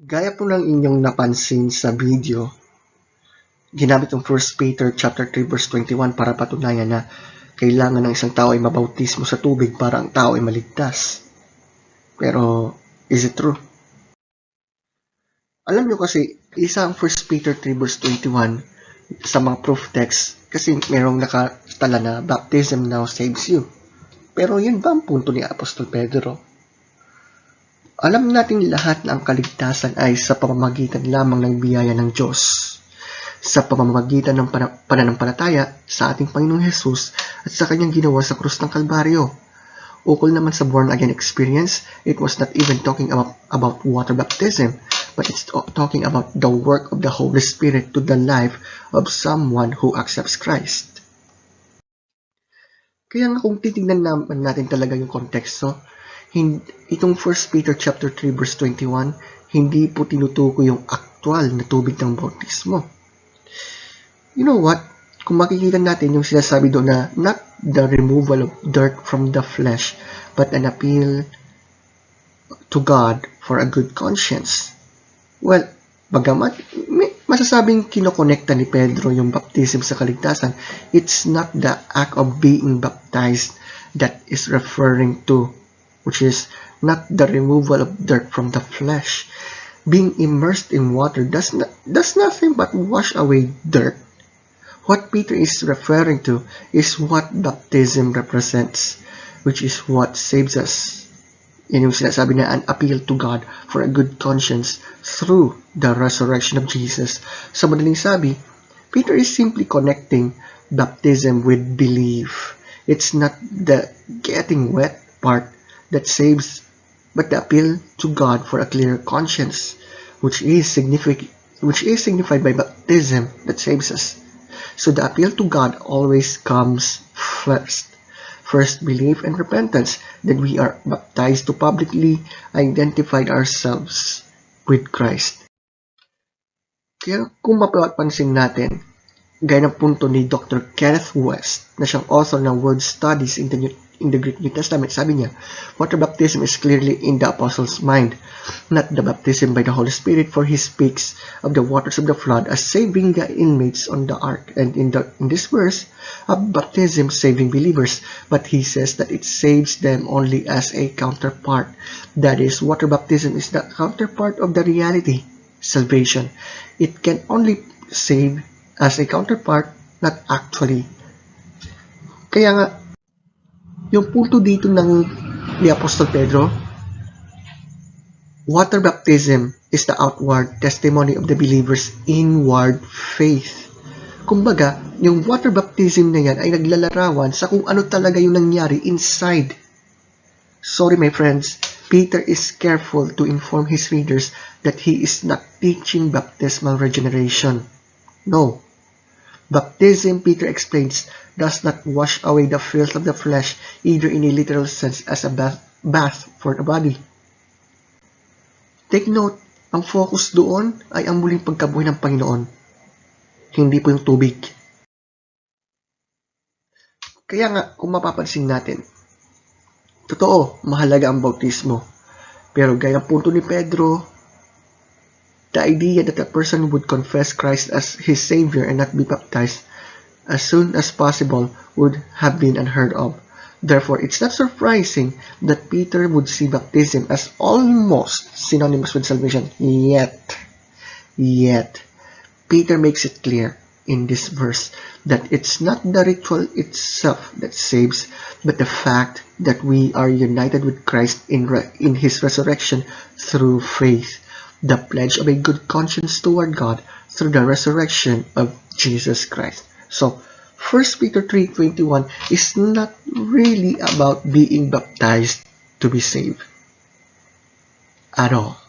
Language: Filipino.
Gaya po ng inyong napansin sa video, ginamit ang 1 Peter chapter 3 verse 21 para patunayan na kailangan ng isang tao ay mabautismo sa tubig para ang tao ay maligtas. Pero, is it true? Alam nyo kasi, isa ang 1 Peter 3 verse 21 sa mga proof text kasi merong nakatala na baptism now saves you. Pero yun ba ang punto ni Apostol Pedro? Alam natin lahat na ang kaligtasan ay sa pamamagitan lamang ng biyaya ng Diyos. Sa pamamagitan ng pananampalataya sa ating Panginoong Hesus at sa kanyang ginawa sa krus ng Kalbaryo. Ukol naman sa born-again experience, it was not even talking about water baptism, but it's talking about the work of the Holy Spirit to the life of someone who accepts Christ. Kaya nga kung titignan naman natin talaga yung konteksto, itong 1 Peter chapter 3 verse 21, hindi po tinutukoy yung aktual na tubig ng bautismo. You know what? Kung makikita natin yung sinasabi doon na not the removal of dirt from the flesh, but an appeal to God for a good conscience. Well, bagamat masasabing kinokonekta ni Pedro yung baptism sa kaligtasan, it's not the act of being baptized that is referring to, which is not the removal of dirt from the flesh. Being immersed in water does nothing but wash away dirt. What Peter is referring to is what baptism represents, which is what saves us. Yan yung sinasabi na an appeal to God for a good conscience through the resurrection of Jesus. Sa madaling sabi, Peter is simply connecting baptism with belief. It's not the getting wet part that saves, but the appeal to God for a clear conscience, which is signified by baptism that saves us. So the appeal to God always comes first. First, belief and repentance, that we are baptized to publicly identify ourselves with Christ. Kaya kung mapapansin natin, gaya ng punto ni Dr. Kenneth West, na siyang author ng Word Studies in the Greek New Testament, sabi niya, water baptism is clearly in the apostle's mind, not the baptism by the Holy Spirit, for he speaks of the waters of the flood as saving the inmates on the ark, and in this verse, of baptism saving believers, but he says that it saves them only as a counterpart. That is, water baptism is the counterpart of the reality, salvation. It can only save as a counterpart, not actually. Kaya nga, yung punto dito ni Apostol Pedro, water baptism is the outward testimony of the believer's inward faith. Kumbaga, yung water baptism na yan ay naglalarawan sa kung ano talaga yung nangyari inside. Sorry my friends, Peter is careful to inform his readers that he is not teaching baptismal regeneration. No. Baptism, Peter explains, does not wash away the filth of the flesh, either in a literal sense as a bath for the body. Take note, ang focus doon ay ang muling pagkabuhay ng Panginoon, hindi po yung tubig. Kaya nga, kung mapapansin natin, totoo, mahalaga ang bautismo. Pero gaya ng punto ni Pedro, the idea that a person would confess Christ as his Savior and not be baptized as soon as possible would have been unheard of. Therefore, it's not surprising that Peter would see baptism as almost synonymous with salvation. Yet, Peter makes it clear in this verse that it's not the ritual itself that saves, but the fact that we are united with Christ in his resurrection through faith. The pledge of a good conscience toward God through the resurrection of Jesus Christ. So, 1 Peter 3:21 is not really about being baptized to be saved at all.